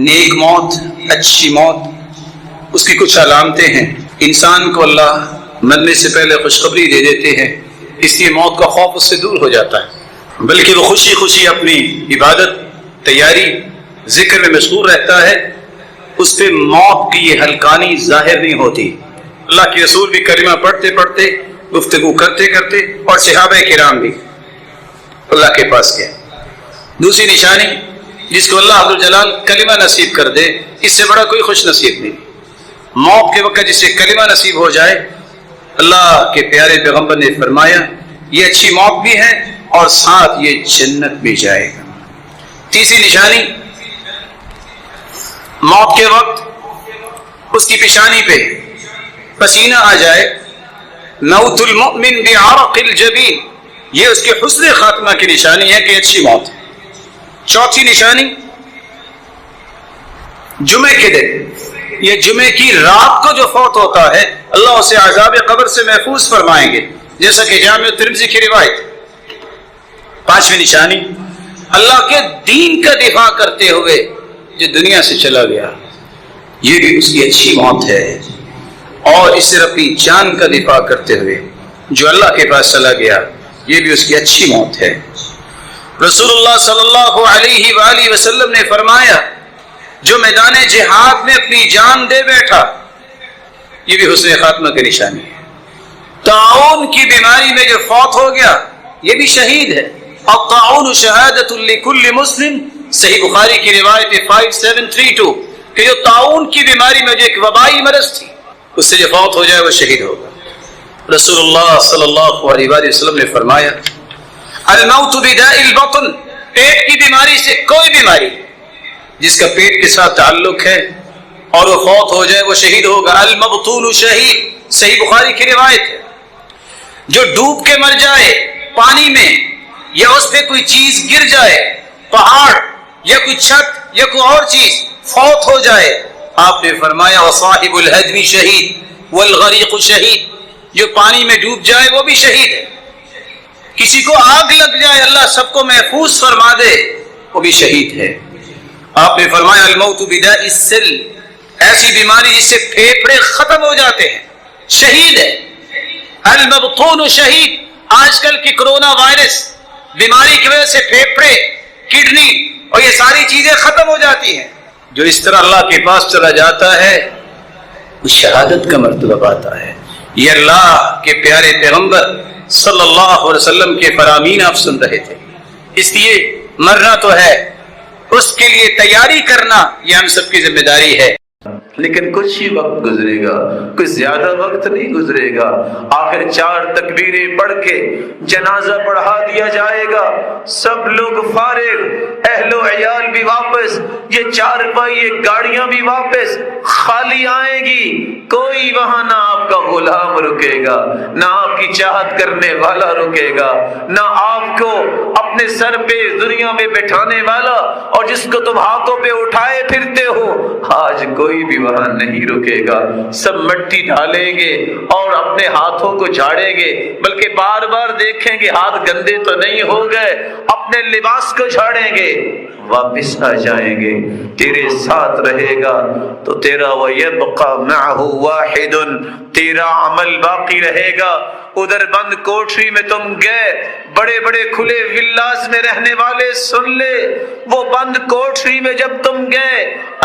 نیک موت، اچھی موت، اس کی کچھ علامتیں ہیں۔ انسان کو اللہ مرنے سے پہلے خوشخبری دے دیتے ہیں، اس لیے موت کا خوف اس سے دور ہو جاتا ہے، بلکہ وہ خوشی خوشی اپنی عبادت، تیاری، ذکر میں مشغول رہتا ہے، اس پہ موت کی یہ ہلکانی ظاہر نہیں ہوتی۔ اللہ کے رسول بھی کلمہ پڑھتے پڑھتے، گفتگو کرتے کرتے، اور صحابہ کرام بھی اللہ کے پاس گئے۔ دوسری نشانی، جس کو اللہ عزوجلال کلمہ نصیب کر دے، اس سے بڑا کوئی خوش نصیب نہیں۔ موت کے وقت جسے کلمہ نصیب ہو جائے، اللہ کے پیارے پیغمبر نے فرمایا یہ اچھی موت بھی ہے اور ساتھ یہ جنت بھی جائے گا۔ تیسری نشانی، موت کے وقت اس کی پیشانی پہ پسینہ آ جائے، موت المؤمن بعرق الجبین، یہ اس کے حسن خاتمہ کی نشانی ہے کہ اچھی موت ہے۔ چوتھی نشانی، جمعے کے دن یا جمعے کی رات کو جو فوت ہوتا ہے، اللہ اسے عذاب قبر سے محفوظ فرمائیں گے، جیسا کہ جامع ترمذی کی روایت۔ پانچویں نشانی، اللہ کے دین کا دفاع کرتے ہوئے جو دنیا سے چلا گیا، یہ بھی اس کی اچھی موت ہے۔ اور اس سے اپنی جان کا دفاع کرتے ہوئے جو اللہ کے پاس چلا گیا، یہ بھی اس کی اچھی موت ہے۔ رسول اللہ صلی اللہ علیہ وآلہ وسلم نے فرمایا جو میدان جہاد میں اپنی جان دے بیٹھا، یہ بھی حسن خاتمہ کی نشانی ہے۔ طاعون کی بیماری میں جو فوت ہو گیا، یہ بھی شہید ہے۔ الطاعون شہادۃ لکل مسلم، صحیح بخاری کی روایت 5732 کہ جو طاعون کی بیماری میں جو ایک وبائی مرض تھی، اس سے جو فوت ہو جائے وہ شہید ہوگا۔ رسول اللہ صلی اللہ علیہ وآلہ وسلم نے فرمایا الموت بداء البطن، پیٹ کی بیماری سے کوئی بیماری جس کا پیٹ کے ساتھ تعلق ہے اور وہ فوت ہو جائے وہ شہید ہوگا۔ المبطون شہید، صحیح بخاری کی روایت ہے۔ جو ڈوب کے مر جائے پانی میں، یا اس پہ کوئی چیز گر جائے، پہاڑ یا کوئی چھت یا کوئی اور چیز، فوت ہو جائے، آپ نے فرمایا وصاحب الہدم شہید والغریق شہید، جو پانی میں ڈوب جائے وہ بھی شہید ہے۔ کسی کو آگ لگ جائے، اللہ سب کو محفوظ فرما دے، وہ بھی شہید ہے۔ آپ نے فرمایا الموت بداء السل، ایسی بیماری جس سے پھیپھڑے ختم ہو جاتے ہیں، شہید ہے۔ المبطون شہید، آج کل کی کرونا وائرس بیماری کی وجہ سے پھیپھڑے، کڈنی اور یہ ساری چیزیں ختم ہو جاتی ہیں۔ جو اس طرح اللہ کے پاس چلا جاتا ہے وہ شہادت کا مرتبہ پاتا ہے۔ یہ اللہ کے پیارے پیغمبر صلی اللہ علیہ وسلم کے فرامین آپ سن رہے تھے۔ اس لیے مرنا تو ہے، اس کے لیے تیاری کرنا یہ ہم سب کی ذمہ داری ہے۔ لیکن کچھ ہی وقت گزرے گا، کچھ زیادہ وقت نہیں گزرے گا، آخر 4 تکبیریں پڑھ کے جنازہ پڑھا دیا جائے گا، سب لوگ فارغ، اہل و عیال بھی واپس، یہ 4 پہیے گاڑیاں بھی واپس خالی آئیں گی، کوئی وہاں نہ آپ کا غلام رکے گا، نہ آپ کی چاہت کرنے والا رکے گا، نہ آپ کو اپنے سر پہ دنیا میں بٹھانے والا، اور جس کو تم ہاتھوں پہ اٹھائے پھرتے ہو، آج کوئی بھی وہاں نہیں رکے گا۔ سب مٹی ڈالیں گے اور اپنے ہاتھوں کو جھاڑیں گے، بلکہ بار بار دیکھیں گے ہاتھ گندے تو نہیں ہو گئے، اپنے لباس کو جھاڑیں گے، واپس آ جائیں گے، تیرے ساتھ رہے گا تو تیرا وَيَبْقَى مَعَهُ وَاحِدٌ، تیرا عمل باقی رہے گا۔ ادھر بند کوٹری میں تم گئے، بڑے بڑے کھلے ولاز میں رہنے والے سن لے، وہ بند کوٹری میں جب تم گئے،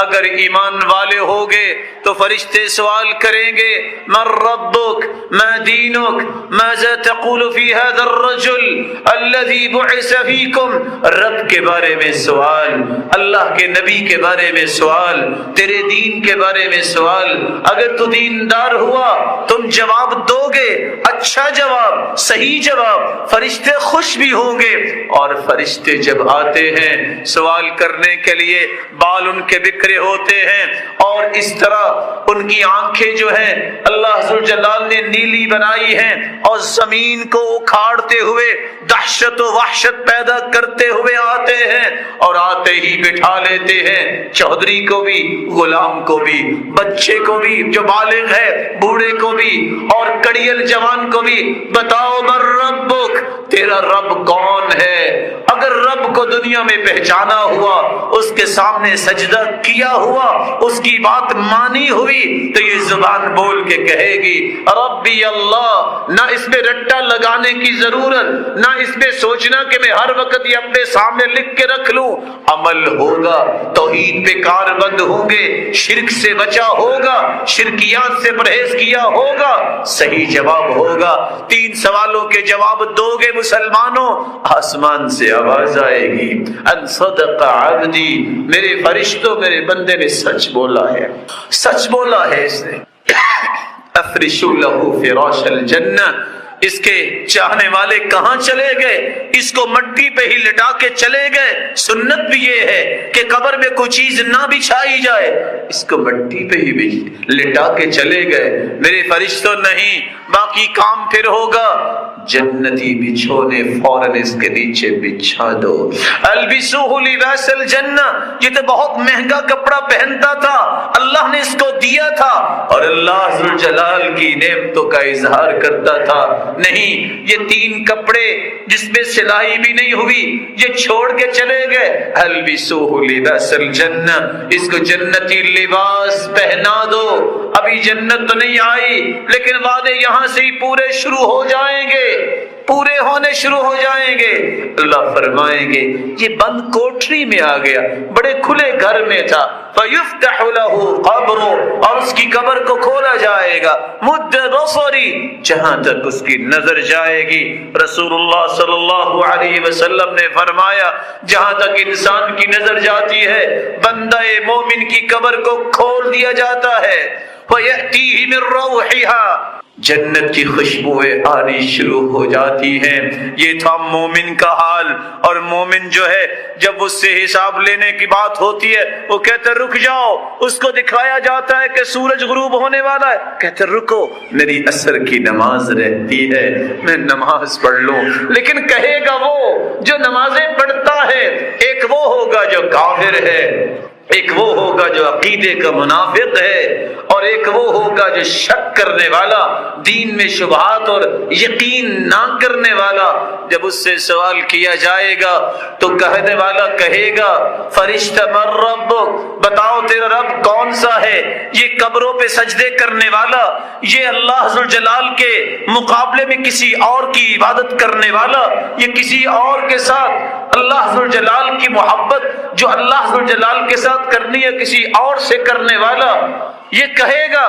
اگر ایمان والے ہوگے تو فرشتے سوال کریں گے من ربک ما دینک ماذا تقول فی هذا الرجل الذي بعث فیکم، رب کے بارے میں سوال، اللہ کے نبی کے بارے میں سوال، تیرے دین کے بارے میں سوال۔ اگر تو دیندار ہوا تم جواب دو گے، اچھا جواب، صحیح جواب، فرشتے خوش بھی ہوں گے۔ اور فرشتے جب آتے ہیں سوال کرنے کے لیے، بال ان کے بکھرے ہوتے ہیں، اور اس طرح ان کی آنکھیں جو ہیں اللہ ذوالجلال نے نیلی بنائی ہیں، اور زمین کو اکھاڑتے ہوئے دہشت و وحشت پیدا کرتے ہوئے آتے ہیں، اور آتے ہی بٹھا لیتے ہیں چودھری کو بھی، غلام کو بھی، بچے کو بھی جو بالغ ہے، بوڑھے کو بھی، اور کڑیل جوان کو بھی۔ بتاؤ من ربک، تیرا رب کون ہے؟ اگر رب کو دنیا میں پہچانا ہوا، اس کے سامنے سجدہ کیا ہوا، اس کی بات مانی ہوئی، تو یہ زبان بول کے کہے گی ربی اللہ، نہ اس میں رٹا لگانے کی ضرورت، نہ اس میں سوچنا کہ میں ہر وقت یہ اپنے سامنے لکھ کے رکھ لوں۔ عمل ہوگا، توحید پہ کار بند ہوں گے، شرک سے بچا ہوگا، شرکیات سے پرہیز کیا ہوگا، صحیح جواب ہوگا۔ 3 سوالوں کے جواب دو گے مسلمانوں، آسمان سے آواز آئے گی ان صدق عبدی، میرے فرشتوں، میرے بندے نے سچ بولا ہے، سچ بولا ہے اس نے۔ افرشوا لہ فراش الجنہ، اس کے چاہنے والے کہاں چلے گئے؟ اس کو مٹی پہ ہی لٹا کے چلے گئے۔ سنت بھی یہ ہے کہ قبر میں کوئی چیز نہ بچھائی جائے، اس کو مٹی پہ ہی لٹا کے چلے گئے۔ میرے فرشتوں نہیں، باقی کام پھر ہوگا۔ جنتی بچھونے فوراً اس کے نیچے بچھا دو۔ البسوہ لباس الجنہ، یہ تو بہت مہنگا کپڑا پہنتا تھا، اللہ نے اس کو دیا تھا اور اللہ ذوالجلال کی نعمتوں کا اظہار کرتا تھا۔ نہیں، یہ 3 کپڑے جس میں سلائی بھی نہیں ہوئی، یہ چھوڑ کے چلے گئے۔ البسوہ لباس الجنہ، اس کو جنتی لباس پہنا دو۔ ابھی جنت تو نہیں آئی، لیکن وعدے یہاں سے ہی پورے شروع ہو جائیں گے، پورے ہونے شروع ہو جائیں گے۔ اللہ فرمائیں گے یہ بند کوٹری میں آ گیا، بڑے کھلے گھر میں تھا، فَيُفْتَحُ لَهُ قَبْرُ، اور اس کی قبر کو کھولا جائے گا، مد بصری، جہاں تک اس کی نظر جائے گی۔ رسول اللہ صلی اللہ علیہ وسلم نے فرمایا جہاں تک انسان کی نظر جاتی ہے، بندہ مومن کی قبر کو کھول دیا جاتا ہے۔ وَيَأْتِيهِ مِن رَّوْحِهَا، جنت کی خوشبوئیں آنی شروع ہو جاتی ہیں۔ یہ تھا مومن کا حال۔ اور مومن جو ہے جب اس سے حساب لینے کی بات ہوتی ہے وہ کہتے رک جاؤ، اس کو دکھایا جاتا ہے کہ سورج غروب ہونے والا ہے، کہتے رکو، میری عصر کی نماز رہتی ہے، میں نماز پڑھ لوں۔ لیکن کہے گا وہ جو نمازیں پڑھتا ہے، ایک وہ ہوگا جو کافر ہے، ایک وہ ہوگا جو عقیدے کا منافق ہے، اور ایک وہ ہوگا جو شک کرنے والا، دین میں شبہات اور یقین نہ کرنے والا۔ جب اس سے سوال کیا جائے گا تو کہنے والا کہے گا فرشتہ من ربک، بتاؤ تیرا رب کون سا ہے؟ یہ قبروں پہ سجدے کرنے والا، یہ اللہ ذوالجلال کے مقابلے میں کسی اور کی عبادت کرنے والا، یہ کسی اور کے ساتھ اللہ ذوالجلال کی محبت جو اللہ ذوالجلال کے ساتھ کرنی ہے کسی اور سے کرنے والا، یہ کہے گا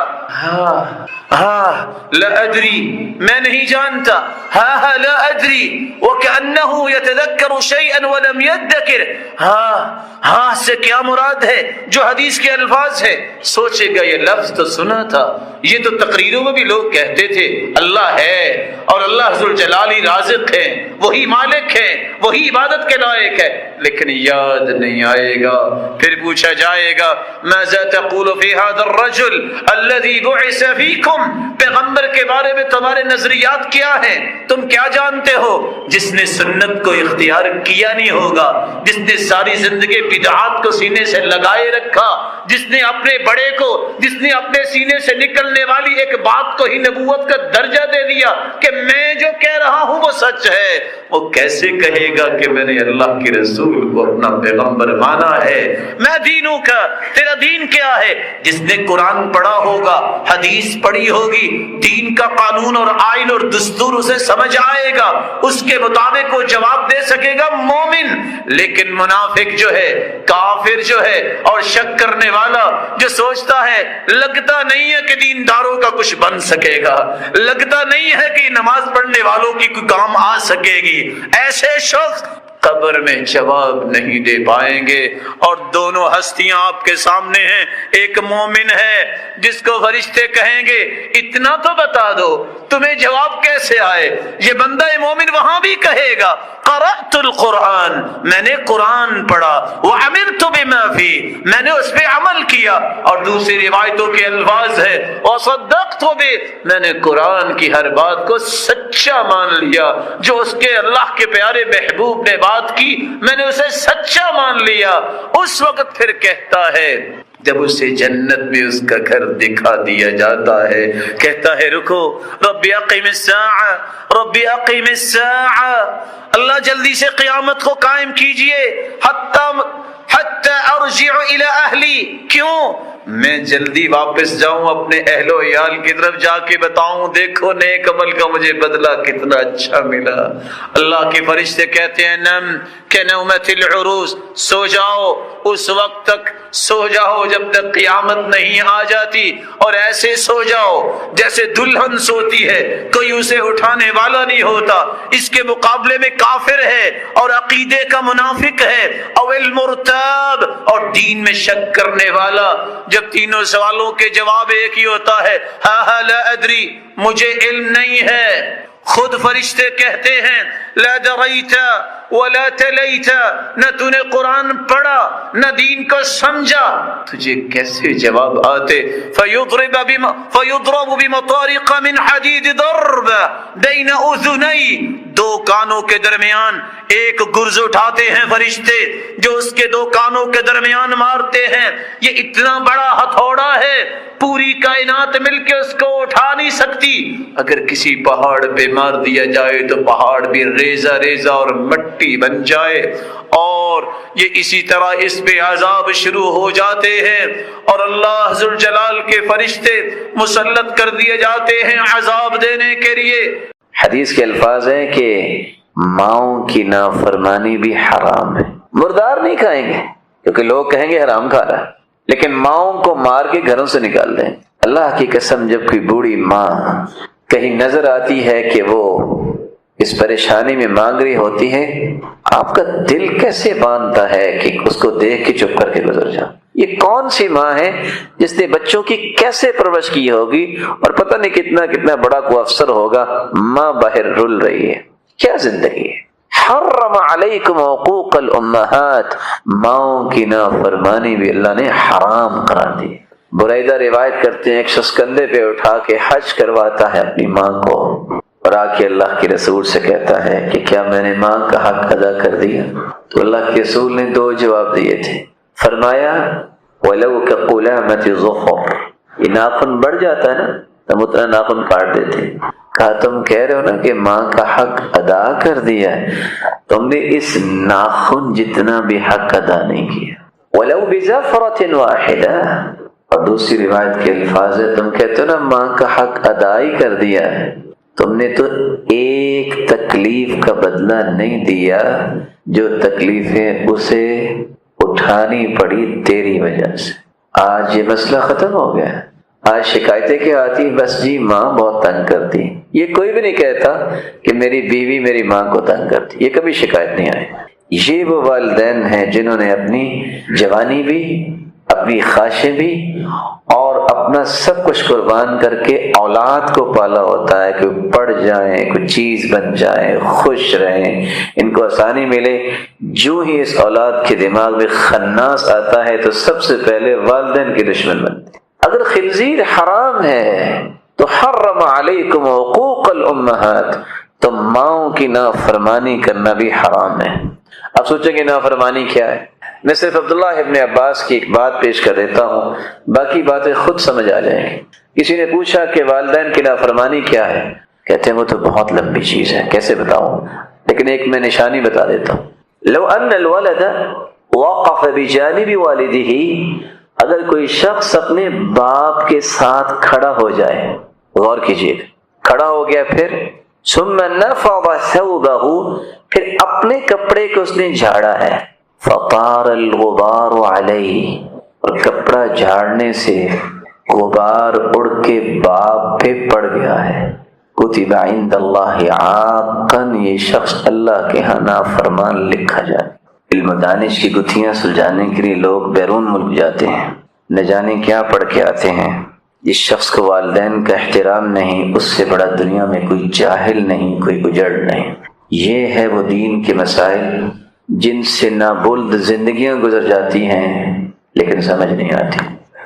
ہاں لا ادری، میں نہیں جانتا، ہاں لا ادری، وکأنہ یتذکر شیئا ولم یذکر، ہاں سے کیا مراد ہے؟ جو حدیث کے الفاظ ہے، سوچے گا یہ لفظ تو سنا تھا، یہ تو تقریروں میں بھی لوگ کہتے تھے اللہ ہے اور اللہ ذوالجلال ہی رازق ہے، وہی مالک ہے، وہی عبادت کے لائق ہے، لیکن یاد نہیں آئے گا۔ پھر پوچھا جائے گا ماذا تقول فی هذا الرجل الذي بعث فیکم، پیغمبر کے بارے میں تمہارے نظریات کیا ہیں؟ تم کیا جانتے ہو؟ جس نے سنت کو اختیار کیا نہیں ہوگا، جس نے ساری زندگی بدعات کو سینے سے لگائے رکھا، جس نے اپنے بڑے کو، جس نے اپنے سینے سے نکلنے والی ایک بات کو ہی نبوت کا درجہ دے دیا کہ میں جو کہہ رہا ہوں وہ سچ ہے، وہ کیسے کہے گا کہ میں نے اللہ کے رسول کو اپنا پیغمبر مانا ہے؟ میں دینوں کا، تیرا دین کیا ہے؟ جس نے قرآن پڑھا ہوگا، حدیث پڑھی ہوگی، دین کا قانون اور آئین اور دستور اسے سمجھ آئے گا، اس کے مطابق وہ جواب دے سکے گا مومن۔ لیکن منافق جو ہے، کافر جو ہے اور شک کرنے والا جو سوچتا ہے لگتا نہیں ہے کہ دینداروں کا کچھ بن سکے گا، لگتا نہیں ہے کہ نماز پڑھنے والوں کی کوئی کام آ سکے گی، ایسے شخص قبر میں جواب نہیں دے پائیں گے۔ اور دونوں ہستیاں آپ کے سامنے ہیں، ایک مومن ہے جس کو فرشتے کہیں گے اتنا تو بتا دو تمہیں جواب کیسے آئے، یہ بندہ مومن وہاں بھی کہے گا قرأت القرآن، میں نے قرآن پڑھا، وعملت بما فی، میں نے اس پہ عمل کیا، اور دوسری روایتوں کے الفاظ ہے وصدقت بہ، میں نے قرآن کی ہر بات کو سچا مان لیا، جو اس کے اللہ کے پیارے محبوب نے بات کی میں نے اسے سچا مان لیا۔ اس وقت پھر کہتا ہے جب اسے جنت میں اس کا گھر دکھا دیا جاتا ہے، کہتا ہے رکو، رب اقم الساعہ، رب اقم الساعہ، اللہ جلدی سے قیامت کو قائم کیجئے، حتی ارجع الی اہلی، کیوں؟ میں جلدی واپس جاؤں اپنے اہل و عیال کی طرف، جا کے بتاؤں دیکھو نیک عمل کا مجھے بدلہ کتنا اچھا ملا۔ اللہ کے فرشتے کہتے ہیں نم کنومۃ العروس، سو جاؤ، اس وقت تک سو جاؤ جب تک قیامت نہیں آ جاتی، اور ایسے سو جاؤ جیسے دلہن سوتی ہے، کوئی اسے اٹھانے والا نہیں ہوتا۔ اس کے مقابلے میں کافر ہے اور عقیدے کا منافق ہے، او المرتاب، اور دین میں شک کرنے والا۔ جب تینوں سوالوں کے جواب ایک ہی ہوتا ہے، ہاں لا ادری، مجھے علم نہیں ہے، خود فرشتے کہتے ہیں لا دریت ولا تلیت، نہ تو نے قرآن پڑھا نہ دین کو سمجھا، تجھے کیسے جواب آتے؟ فیضرب بمطارق من حدید ضرب بین اذنی، دو کانوں کے درمیان ایک گرز اٹھاتے ہیں فرشتے جو اس کے دو کانوں کے درمیان مارتے ہیں۔ یہ اتنا بڑا ہتھوڑا ہے، پوری کائنات مل کے اس کو اٹھا نہیں سکتی۔ اگر کسی پہاڑ پہ مار دیا جائے تو پہاڑ بھی ریزہ ریزہ اور مٹی بن جائے، اور یہ اسی طرح اس پہ عذاب شروع ہو جاتے ہیں، اور اللہ ذوالجلال کے فرشتے مسلط کر دیے جاتے ہیں عذاب دینے کے لیے۔ حدیث کے الفاظ ہیں کہ ماؤں کی نافرمانی بھی حرام ہے۔ مردار نہیں کھائیں گے کیونکہ لوگ کہیں گے حرام کھا رہا ہے، لیکن ماؤں کو مار کے گھروں سے نکال دیں۔ اللہ کی قسم، جب کوئی بوڑھی ماں کہیں نظر آتی ہے کہ وہ اس پریشانی میں مانگ رہی ہوتی ہے، آپ کا دل کیسے باندھتا ہے کہ اس کو دیکھ کے چپ کر کے گزر جاؤ۔ یہ کون سی ماں ہے جس نے بچوں کی کیسے پرورش کی ہوگی، اور پتہ نہیں کتنا بڑا کوئی افسر ہوگا، ماں باہر رل رہی ہے، کیا زندگی ہے۔ حرم علیکم حقوق الامہات، ماؤں کی نافرمانی بھی اللہ نے حرام قرار دی۔ برائدہ روایت کرتے ہیں ایک شخص کندھے پہ اٹھا کے حج کرواتا ہے اپنی ماں کو، اور آ کے اللہ کے رسول سے کہتا ہے کہ کیا میں نے ماں کا حق ادا کر دیا؟ تو اللہ کے رسول نے دو جواب دیے تھے، فرمایا وَلَوْ كَقُلَامَةِ ظُفُرٍ، یہ ناخن بڑھ جاتا ہے نا تم اتنا ناخن کاٹ دیتے۔ کہا تم کہہ رہے ہو نا کہ ماں کا حق ادا کر دیا ہے، تم نے اس ناخن جتنا بھی حق ادا نہیں کیا۔ وَلَوْ بِزَفْرَةٍ وَاحِدَةٍ، اور دوسری روایت کے الفاظ ہے تم کہتے ہو نا ماں کا حق ادا ہی کر دیا ہے، تم نے تو ایک تکلیف کا بدلہ نہیں دیا جو تکلیفیں اسے اٹھانی پڑی تیری وجہ سے۔ آج یہ مسئلہ ختم ہو گیا، آج شکایتیں کیا آتی؟ بس جی ماں بہت تنگ کرتی، یہ کوئی بھی نہیں کہتا کہ میری بیوی میری ماں کو تنگ کرتی، یہ کبھی شکایت نہیں آئی۔ یہ وہ والدین ہیں جنہوں نے اپنی جوانی بھی، اپنی خواہشیں بھی، اور اپنا سب کچھ قربان کر کے اولاد کو پالا ہوتا ہے کہ پڑھ جائیں، کوئی چیز بن جائیں، خوش رہیں، ان کو آسانی ملے۔ جو ہی اس اولاد کے دماغ میں خناس آتا ہے تو سب سے پہلے والدین کے دشمن بنتے ہیں۔ اگر خنزیر حرام ہے تو حرم علیکم حقوق الامہات، تو ماؤں کی نافرمانی کرنا بھی حرام ہے۔ اب سوچیں گے نافرمانی کیا ہے؟ میں صرف عبداللہ ابن عباس کی ایک بات پیش کر دیتا ہوں، باقی باتیں خود سمجھ آ جائیں گی۔ کسی نے پوچھا کہ والدین کی نافرمانی کیا ہے؟ کہتے ہیں وہ تو بہت لمبی چیز ہے، کیسے بتاؤں، لیکن ایک میں نشانی بتا دیتا ہوں۔ لو ان الولد وقف بجانب والدہ، اگر کوئی شخص اپنے باپ کے ساتھ کھڑا ہو جائے، غور کیجیے، کھڑا ہو گیا، پھر ثم نفض ثوبہ، پھر اپنے کپڑے کو اس نے جھاڑا ہے، فطار الغبار علیہ، اور کپڑا جھاڑنے سے غبار اڑ کے باپ پہ پڑ گیا ہے، کتب عند اللہ عاقا، یہ شخص اللہ کے ہاں نافرمان لکھا جائے۔ علم و دانش کی گتھیاں سلجھانے کے لیے لوگ بیرون ملک جاتے ہیں، نہ جانے کیا پڑھ کے آتے ہیں۔ جس شخص کو والدین کا احترام نہیں، اس سے بڑا دنیا میں کوئی جاہل نہیں، کوئی اجڑ نہیں۔ یہ ہے وہ دین کے مسائل جن سے نابلد زندگیاں گزر جاتی ہیں لیکن سمجھ نہیں آتی۔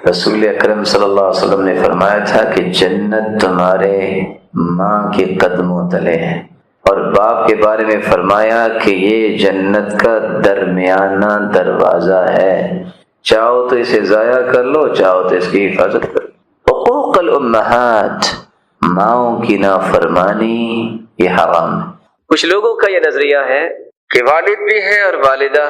رسول اکرم صلی اللہ علیہ وسلم نے فرمایا تھا کہ جنت تمہارے ماں کے قدموں تلے ہے، اور باپ کے بارے میں فرمایا کہ یہ جنت کا درمیانہ دروازہ ہے، چاہو تو اسے ضائع کر لو، چاہو تو اس کی حفاظت کر لو۔ حقوق الامہات، ماؤں کی نافرمانی یہ حرام ہے۔ کچھ لوگوں کا یہ نظریہ ہے کہ والد بھی ہے اور والدہ،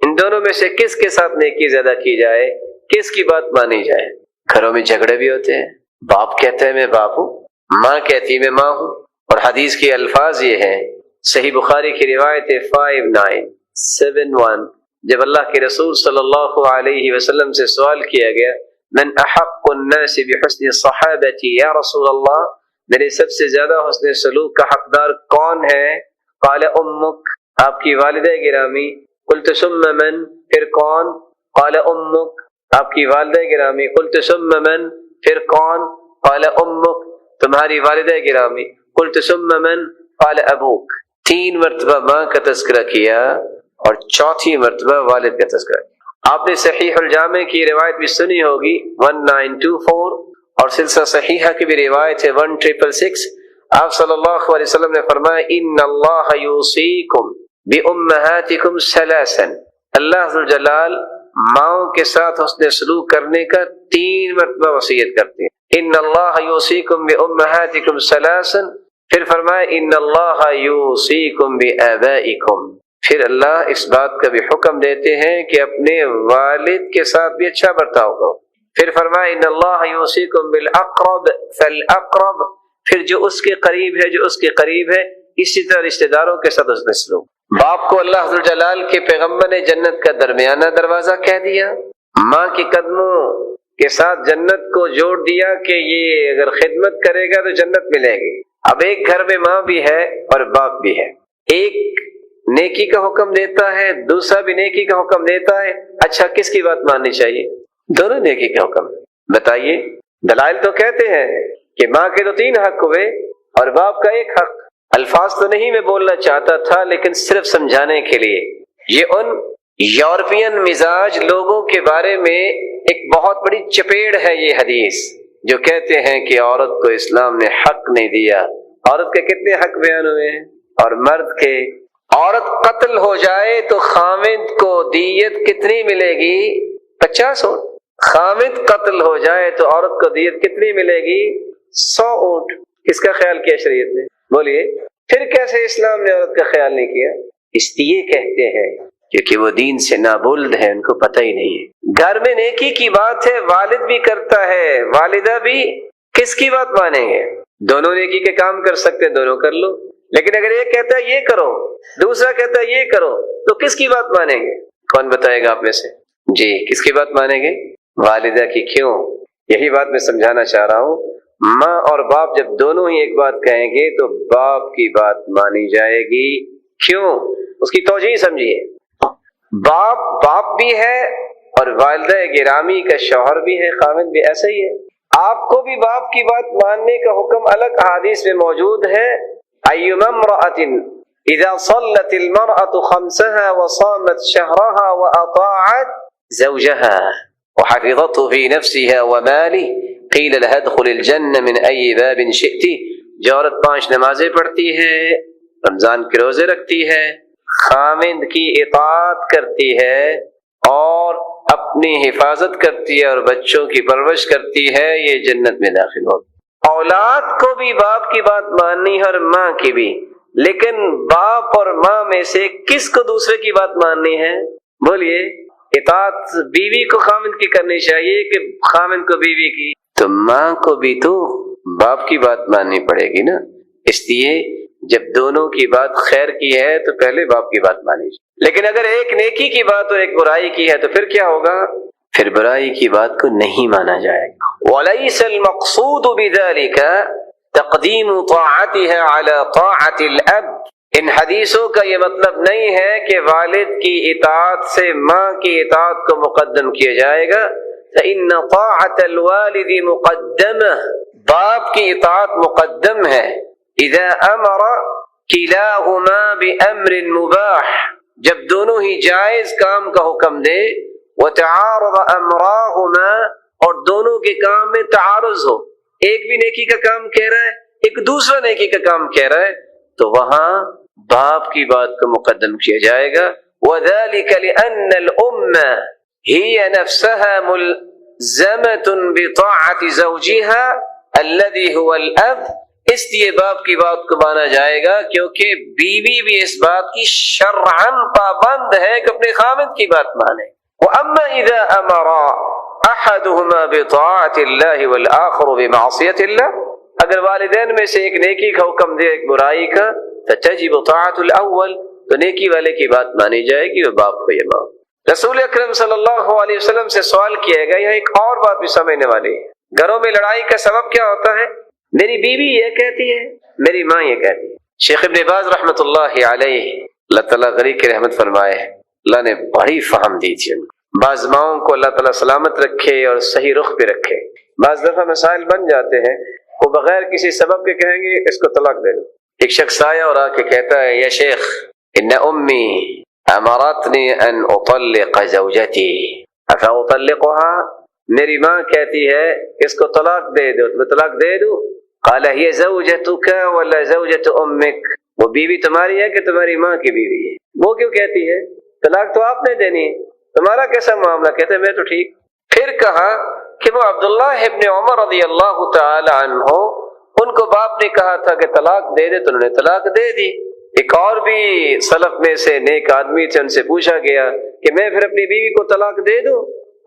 ان دونوں میں سے کس کے ساتھ نیکی زیادہ کی جائے، کس کی بات مانی جائے۔ گھروں میں جھگڑے بھی ہوتے ہیں، باپ کہتا ہے میں باپ ہوں، ماں کہتی ہے میں ماں ہوں، اور حدیث کے الفاظ یہ ہیں، صحیح بخاری کی روایت 5971، جب اللہ کے رسول صلی اللہ علیہ وسلم سے سوال کیا گیا من احق الناس بحسن صحابتی یا رسول اللہ، میرے سب سے زیادہ حسن سلوک کا حقدار کون ہے؟ قال امک، آپ کی والدہ گرامی۔ قلت ثم من، پھر کون؟ قال امک، آپ کی والدہ گرامی۔ قلت ثم من، پھر کون؟ قال امک، تمہاری والدہ گرامی۔ قلت ثم من، قال ابوک۔ 3 مرتبہ ماں کا تذکرہ کیا اور 4تھی مرتبہ والد کا تذکرہ کیا۔ آپ نے صحیح الجامع کی روایت بھی سنی ہوگی 1924، اور سلسلہ صحیحہ کی بھی روایت ہے 1666۔ آپ صلی اللہ علیہ وسلم نے فرمایا ان اللہ یوصیکم بامہاتکم ثلاثا، اللہ ذوالجلال ماؤں کے ساتھ حسن سلوک کرنے کا 3 مرتبہ وصیت کرتے ہیں۔ ان اللہ یوصیکم بامہاتکم ثلاثا، پھر فرمایا ان اللہ یوصیکم بآبائکم، پھر اللہ اس بات کا بھی حکم دیتے ہیں کہ اپنے والد کے ساتھ بھی اچھا برتاؤ کرو۔ پھر فرمایا ان اللہ یوصیکم بالاقرب فالاقرب، پھر جو اس کے قریب ہے، جو اس کے قریب ہے، اسی طرح رشتہ داروں کے ساتھ حسن سلوک۔ باپ کو اللہ ذوالجلال کے پیغمبر نے جنت کا درمیانہ دروازہ کہہ دیا، ماں کے قدموں کے ساتھ جنت کو جوڑ دیا کہ یہ اگر خدمت کرے گا تو جنت ملے گی۔ اب ایک گھر میں ماں بھی ہے اور باپ بھی ہے، ایک نیکی کا حکم دیتا ہے، دوسرا بھی نیکی کا حکم دیتا ہے، اچھا کس کی بات ماننی چاہیے؟ دونوں نیکی کا حکم بتائیے۔ دلائل تو کہتے ہیں کہ ماں کے تو 3 حق ہوئے اور باپ کا 1 حق۔ الفاظ تو نہیں میں بولنا چاہتا تھا، لیکن صرف سمجھانے کے لیے، یہ ان یورپین مزاج لوگوں کے بارے میں ایک بہت بڑی چپیڑ ہے یہ حدیث، جو کہتے ہیں کہ عورت کو اسلام نے حق نہیں دیا۔ عورت کے کتنے حق بیان ہوئے ہیں اور مرد کے؟ عورت قتل ہو جائے تو خاوند کو دیت کتنی ملے گی؟ 50 اونٹ۔ خاوند قتل ہو جائے تو عورت کو دیت کتنی ملے گی؟ 100 اونٹ۔ کس کا خیال کیا شریعت نے؟ بولیے، پھر کیسے اسلام نے عورت کا خیال نہیں کیا؟ اس لیے کہتے ہیں کیونکہ وہ دین سے نابلد ہے، ان کو پتہ ہی نہیں ہے۔ گھر میں نیکی کی بات ہے، والد بھی کرتا ہے، والدہ بھی، کس کی بات مانیں گے؟ دونوں نیکی کے کام کر سکتے، دونوں کر لو، لیکن اگر ایک کہتا ہے یہ کرو، دوسرا کہتا ہے یہ کرو، تو کس کی بات مانیں گے؟ کون بتائے گا آپ میں سے؟ جی، کس کی بات مانیں گے؟ والدہ کی۔ کیوں؟ یہی بات میں سمجھانا چاہ رہا ہوں۔ ماں اور باپ جب دونوں ہی ایک بات کہیں گے تو باپ کی بات مانی جائے گی۔ کیوں؟ اس کی توجیہ سمجھیے۔ باپ بھی ہے اور والدہ گرامی کا شوہر بھی ہے، خاوند بھی، ایسا ہی ہے۔ آپ کو بھی باپ کی بات ماننے کا حکم الگ احادیث میں موجود ہے۔ ایما امرأة اذا صلت المرأة خمسها وصامت شهرها واطاعت زوجها وحفظته في نفسها وماله قیل لها ادخل الجنة من ای باب شئت، جو عورت 5 نمازیں پڑھتی ہے، رمضان کے روزے رکھتی ہے، خاوند کی اطاعت کرتی ہے اور اپنی حفاظت کرتی ہے اور بچوں کی پرورش کرتی ہے، یہ جنت میں داخل ہوگی۔ اولاد کو بھی باپ کی بات ماننی ہے اور ماں کی بھی، لیکن باپ اور ماں میں سے کس کو دوسرے کی بات ماننی ہے؟ بولیے۔ اطاعت بیوی کو خاوند کی کرنی چاہیے کہ خاوند کو بیوی کی؟ تو ماں کو بھی تو باپ کی بات ماننی پڑے گی نا۔ اس لیے جب دونوں کی بات خیر کی ہے تو پہلے باپ کی بات مانی جائے، لیکن اگر ایک نیکی کی بات اور ایک برائی کی ہے تو پھر کیا ہوگا؟ پھر برائی کی بات کو نہیں مانا جائے گا۔ وَلَيْسَ الْمَقْصُودُ بِذَلِكَ تَقْدِيمُ طَاعَتِهَا عَلَى طَاعَةِ الْأَبِ، ان حدیثوں کا یہ مطلب نہیں ہے کہ والد کی اطاعت سے ماں کی اطاعت کو مقدم کیا جائے گا۔ فَإِنَّ طَاعَةَ الْوَالِدِ مُقَدَّمَةٌ، باپ کی اطاعت مقدم ہے۔ اذا امر کلاہما بامر مباح، جب دونوں ہی جائز کام کا حکم دے، وتعارض امراہما، اور دونوں کے کام میں تعارض ہو، ایک بھی نیکی کا کام کہہ رہا ہے، ایک دوسرا نیکی کا کام کہہ رہا ہے، تو وہاں باپ کی بات کو مقدم کیا جائے گا۔ وذلك لأن الأم هي نفسها ملزمة بطاعة زوجها الذي هو الأب، اس لیے باپ کی بات کو مانا جائے گا کیونکہ بیوی بھی اس بات کی شرعاً پابند ہے کہ اپنے خاوند کی بات مانے۔ وَأَمَّا إِذَا أَمَرَا أَحَدُهُمَا بِطَاعَةِ اللَّهِ وَالْآخَرُ بِمَعْصِيَةِ اللَّهِ، اگر والدین میں سے ایک نیکی کا حکم دے ایک برائی کا، فَتَجِبُ طَاعَةُ الْأَوَّلِ، تو نیکی والے کی بات مانی جائے گی، وہ باپ کو یہ مان۔ رسول اکرم صلی اللہ علیہ وسلم سے سوال کیا گیا، یہاں ایک اور بات بھی سمجھنے والی ہے۔ گھروں میں لڑائی کا سبب کیا ہوتا ہے؟ میری بیوی یہ کہتی ہے، میری ماں یہ کہتی ہے۔ شیخ ابن باز رحمۃ اللہ علیہ، اللہ تعالیٰ غریق کی رحمت فرمائے، اللہ نے بڑی فہم دی تھی ان کو۔ بعض ماؤں کو اللہ تعالیٰ سلامت رکھے اور صحیح رخ پہ رکھے۔ بعض دفعہ مسائل بن جاتے ہیں، وہ بغیر کسی سبب کے کہیں گے اس کو طلاق دے دو۔ ایک شخص آیا اور آ کے کہتا ہے، یا شیخ ان امی امرتنی ان اطلق زوجتی افاطلقها، میری ماں کہتی ہے اس کو طلاق دے دو، تو میں طلاق دے دوں؟ قال هي زوجتك ولا زوجة امك، وہ بیوی تمہاری ہے کہ تمہاری ماں کی بیوی ہے؟ وہ کیوں کہتی ہے؟ طلاق تو آپ نے دینی ہے، تمہارا کیسا معاملہ؟ کہتے میں تو ٹھیک۔ پھر کہا کہ وہ عبداللہ ابن عمر رضی اللہ تعالی عنہ، ان کو باپ نے کہا تھا کہ طلاق دے دے تو انہوں نے طلاق دے دی۔ ایک اور بھی سلف میں سے نیک آدمی تھے، ان سے پوچھا گیا کہ میں پھر اپنی بیوی کو طلاق دے دوں؟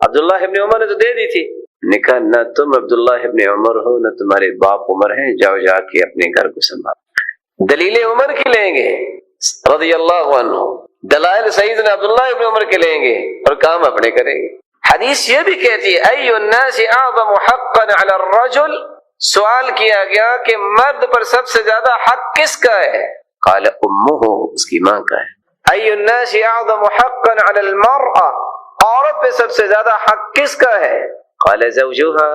عبداللہ ابن عمر نے تو دے دی تھی۔ نے کہا نہ تم عبداللہ ابن عمر ہو نہ تمہارے باپ عمر ہیں، جاؤ جا کے اپنے گھر کو سنبھالو۔ دلیل عمر کی لیں گے رضی اللہ عنہ، دلائل سیدنا عبداللہ ابن عمر کے لیں گے اور کام اپنے کریں گے۔ حدیث یہ بھی کہتی ہے ای الناس اعظم حقا علی الرجل، سوال کیا گیا کہ مرد پر سب سے زیادہ حق کس کا ہے؟ قال امہ، اس کی ماں کا ہے۔ ای الناس اعظم حقا علی المرأة، عورت پہ سب سے زیادہ حق کس کا ہے؟ قال زوجها،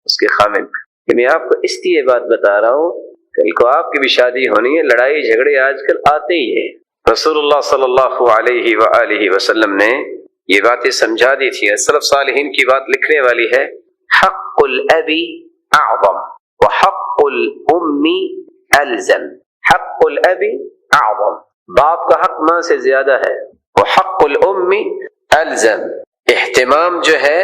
اس کے خامد کا۔ کہ میں آپ کو اس لیے بات بتا رہا ہوں، کل کو آپ کی بھی شادی ہونی ہے، لڑائی جھگڑے آج کل آتے ہی ہیں۔ رسول اللہ صلی اللہ علیہ وآلہ وسلم نے یہ باتیں سمجھا دی تھی۔ سلف صالحین کی بات لکھنے والی ہے، حق الاب اعظم وحق الام الزم، حق الاب اعظم، باپ کا حق ماں سے زیادہ ہے، وحق الام الزم، اہتمام جو ہے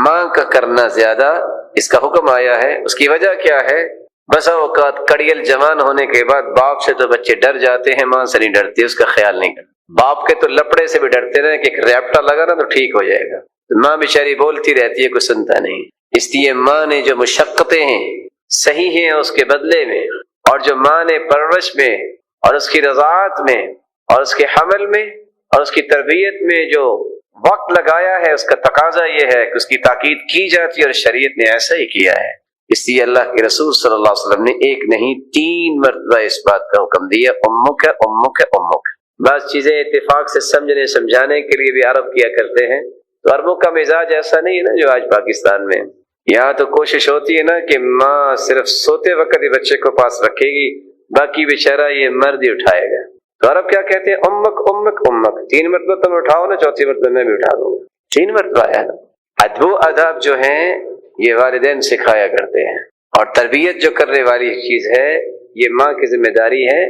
ماں کا کرنا زیادہ اس کا حکم آیا ہے۔ اس کی وجہ کیا ہے؟ بسا اوقات کڑیل جوان ہونے کے بعد باپ سے تو بچے ڈر جاتے ہیں، ماں سے نہیں ڈرتے، اس کا خیال نہیں کرتے۔ باپ کے تو لپڑے سے بھی ڈرتے رہے کہ ایک ریپٹا لگا نا تو ٹھیک ہو جائے گا، ماں بیچاری بولتی رہتی ہے، کوئی سنتا نہیں۔ اس لیے ماں نے جو مشقتیں ہیں صحیح ہیں اس کے بدلے میں، اور جو ماں نے پرورش میں اور اس کی رضاعت میں اور اس کے حمل میں اور اس کی تربیت میں جو وقت لگایا ہے، اس کا تقاضا یہ ہے کہ اس کی تاکید کی جاتی ہے، اور شریعت نے ایسا ہی کیا ہے۔ اس لیے اللہ کے رسول صلی اللہ علیہ وسلم نے ایک نہیں 3 مرتبہ اس بات کا حکم دیا، امک امک امک۔ بعض چیزیں اتفاق سے سمجھنے سمجھانے کے لیے بھی عرب کیا کرتے ہیں، تو عربوں کا مزاج ایسا نہیں ہے نا جو آج پاکستان میں۔ یہاں تو کوشش ہوتی ہے نا کہ ماں صرف سوتے وقت ہی بچے کو پاس رکھے گی، باقی بیچارہ یہ مرد ہی اٹھائے گا۔ تو عرب کیا کہتے ہیں؟ امک امک امک، 3 مرتبہ تم اٹھاؤ نا، 4تھی مرتبہ میں بھی اٹھا دوں گا۔ 3 مرتبہ ہے نا۔ ادب و اداب جو ہیں یہ والدین سکھایا کرتے ہیں، اور تربیت جو کرنے والی چیز ہے یہ ماں کی ذمہ داری ہے۔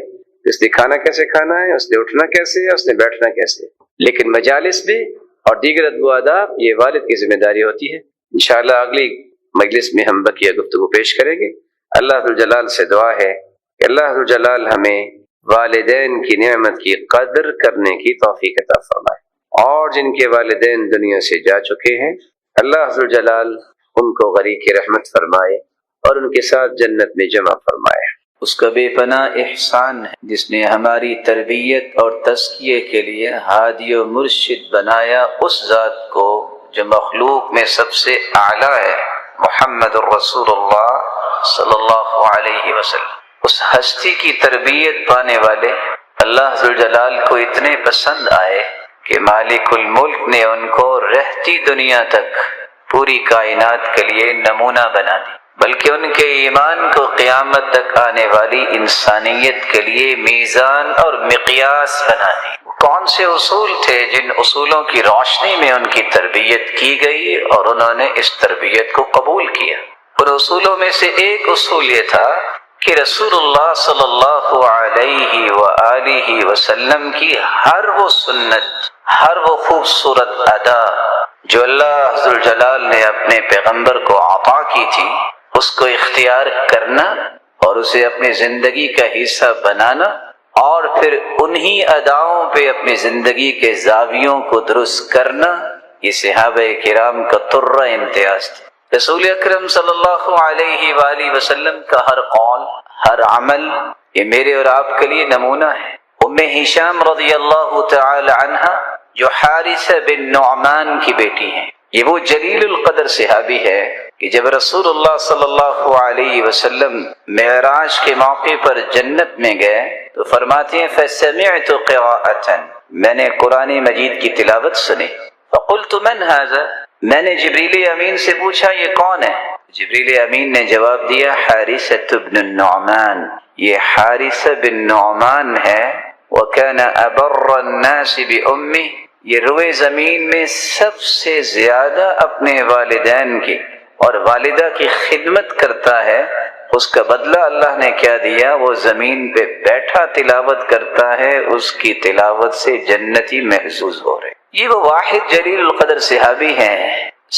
اس نے کھانا کیسے کھانا ہے، اس نے اٹھنا کیسے ہے، اس نے بیٹھنا کیسے ہے۔ لیکن مجالس میں اور دیگر ادب و آداب یہ والد کی ذمہ داری ہوتی ہے۔ انشاءاللہ اگلی مجلس میں ہم بقیہ گفتگو پیش کریں گے۔ اللہ ذوالجلال سے دعا ہے کہ اللہ ذوالجلال ہمیں والدین کی نعمت کی قدر کرنے کی توفیق عطا فرمائے، اور جن کے والدین دنیا سے جا چکے ہیں اللہ ذوالجلال ان کو غریق کی رحمت فرمائے اور ان کے ساتھ جنت میں جمع فرمائے۔ اس کا بے پناہ احسان ہے جس نے ہماری تربیت اور تزکیے کے لیے ہادی و مرشد بنایا اس ذات کو جو مخلوق میں سب سے اعلیٰ ہے، محمد الرسول اللہ صلی اللہ علیہ وسلم۔ اس ہستی کی تربیت پانے والے اللہ ذوالجلال کو اتنے پسند آئے کہ مالک الملک نے ان کو رہتی دنیا تک پوری کائنات کے لیے نمونہ بنا دی، بلکہ ان کے ایمان کو قیامت تک آنے والی انسانیت کے لیے میزان اور مقیاس بنا دی۔ کون سے اصول تھے جن اصولوں کی روشنی میں ان کی تربیت کی گئی اور انہوں نے اس تربیت کو قبول کیا؟ ان اصولوں میں سے ایک اصول یہ تھا کہ رسول اللہ صلی اللہ علیہ وآلہ وسلم کی ہر وہ سنت، ہر وہ خوبصورت ادا، جو اللہ ذوالجلال نے اپنے پیغمبر کو عطا کی تھی اس کو اختیار کرنا اور اسے اپنی زندگی کا حصہ بنانا اور پھر انہی اداؤں پہ اپنی زندگی کے زاویوں کو درست کرنا، یہ صحابہ کرام کا طرہ امتیاز تھا۔ رسول اکرم صلی اللہ علیہ وآلہ وسلم کا ہر قول، ہر عمل، یہ میرے اور آپ کے لیے نمونہ ہے۔ ام ہشام رضی اللہ تعالی عنہا جو حارثہ بن نعمان کی بیٹی ہیں، یہ وہ جلیل القدر صحابی ہے کہ جب رسول اللہ صلی اللہ علیہ وسلم معراج کے موقع پر جنت میں گئے تو فرماتے ہیں فَسَمِعْتُ قِرَاءَةً، میں نے قرآن مجید کی تلاوت سنی، فَقُلْتُ مَنْ هَذَا، میں نے جبریل امین سے پوچھا یہ کون ہے؟ جبریل امین نے جواب دیا حارثہ بن النعمان، یہ حارثہ بن نعمان ہے۔ وَكَانَ أَبَرَّ النَّاسِ بِأُمِّهِ، یہ روئے زمین میں سب سے زیادہ اپنے والدین کی اور والدہ کی خدمت کرتا ہے، اس کا بدلہ اللہ نے کیا دیا؟ وہ زمین پہ بیٹھا تلاوت کرتا ہے، اس کی تلاوت سے جنتی محسوس ہو رہے۔ یہ وہ واحد جلیل القدر صحابی ہیں،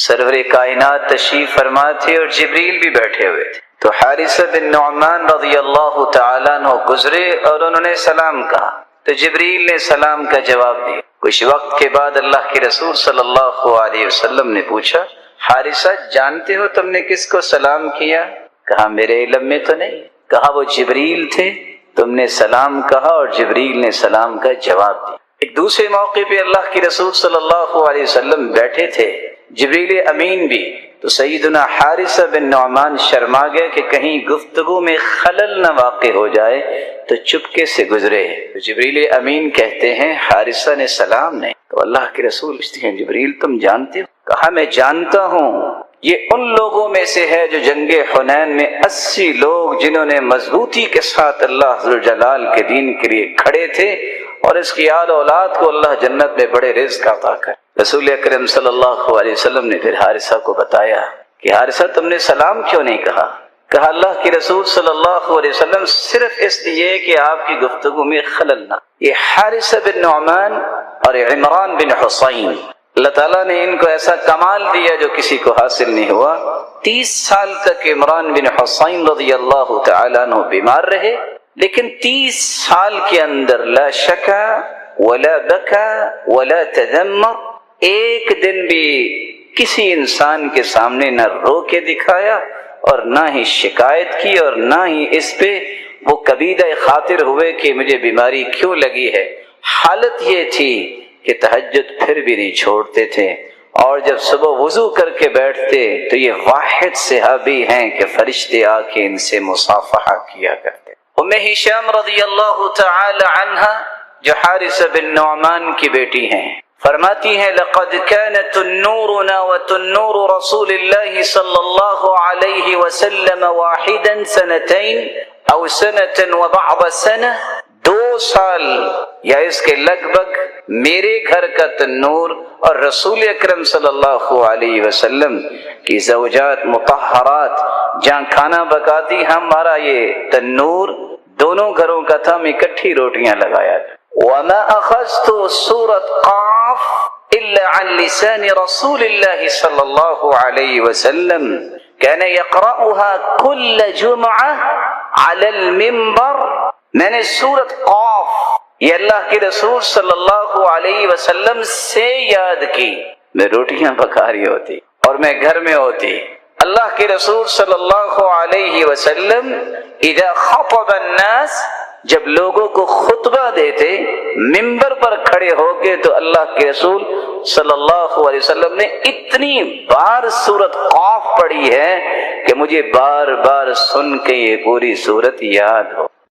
سرور کائنات تشریف فرما تھے اور جبریل بھی بیٹھے ہوئے تھے۔ تو حارثہ بن نعمان رضی اللہ تعالیٰ عنہ گزرے اور انہوں نے سلام کہا تو جبریل نے سلام کا جواب دیا۔ کچھ وقت کے بعد اللہ کے رسول صلی اللہ علیہ وسلم نے پوچھا حارثہ جانتے ہو تم نے کس کو سلام کیا؟ کہا میرے علم میں تو نہیں۔ کہا وہ جبریل تھے، تم نے سلام کہا اور جبریل نے سلام کا جواب دیا۔ ایک دوسرے موقع پہ اللہ کے رسول صلی اللہ علیہ وسلم بیٹھے تھے، جبریل امین بھی، تو سیدنا حارثہ بن نعمان شرما گئے کہ کہیں گفتگو میں خلل نہ واقع ہو جائے تو چپکے سے گزرے۔ تو جبریل امین کہتے ہیں حارثہ نے سلام نہیں، تو اللہ کے رسول پوچھتے ہیں جبریل تم جانتے ہو؟ کہا میں جانتا ہوں، یہ ان لوگوں میں سے ہے جو جنگ حنین میں 80 لوگ جنہوں نے مضبوطی کے ساتھ اللہ ذوالجلال کے دین کے لیے کھڑے تھے اور اس کی آل اولاد کو اللہ جنت میں بڑے رزق عطا کر۔ رسول اکرم صلی اللہ علیہ وسلم نے پھر حارثہ کو بتایا کہ حارثہ تم نے سلام کیوں نہیں کہا؟ کہا اللہ کے رسول صلی اللہ علیہ وسلم صرف اس لیے کہ آپ کی گفتگو میں خلل نہ۔ یہ حارثہ بن نعمان اور عمران بن حسین، اللہ تعالیٰ نے ان کو ایسا کمال دیا جو کسی کو حاصل نہیں ہوا۔ 30 سال تک عمران بن حسین رضی اللہ تعالیٰ عنہ بیمار رہے، لیکن 30 سال کے اندر لا شکا ولا بکا ولا تذمر، ایک دن بھی کسی انسان کے سامنے نہ رو کے دکھایا اور نہ ہی شکایت کی اور نہ ہی اس پہ وہ کبیدہ خاطر ہوئے کہ مجھے بیماری کیوں لگی ہے۔ حالت یہ تھی کہ تہجد پھر بھی نہیں چھوڑتے تھے، اور جب صبح وضو کر کے بیٹھتے تو یہ واحد صحابی ہیں کہ فرشتے آ کے ان سے مصافحہ کیا کرتے۔ ام ہشام رضی اللہ تعالی عنہا جو حارثہ بن نعمان کی بیٹی ہیں، فرماتی ہیں لقد كانت تنورنا وتنور رسول اللہ صلی اللہ علیہ وسلم واحدا سنتين او سنة وبعض سنة، 2 سال یا اس کے لگ بھگ میرے گھر کا تنور اور رسول اکرم صلی اللہ علیہ وسلم کی زوجات مطہرات جہاں کھانا پکاتی، ہمارا یہ تنور دونوں گھروں کا تھا، ہم اکٹھی روٹیاں لگایا تھا۔ وما اخذت سورة قاف الا عن لسان رسول اللہ صلی اللہ علیہ وسلم كان يقرأها كل جمعة على المنبر، میں نے سورۃ قاف یہ اللہ کے رسول صلی اللہ علیہ وسلم سے یاد کی، میں روٹیاں پکا رہی ہوتی اور میں گھر میں ہوتی، اللہ کے رسول صلی اللہ علیہ وسلم اذا خطب الناس، جب لوگوں کو خطبہ دیتے منبر پر کھڑے ہو کے، تو اللہ کے رسول صلی اللہ علیہ وسلم نے اتنی بار سورۃ قاف پڑھی ہے کہ مجھے بار بار سن کے یہ پوری سورت یاد ہو۔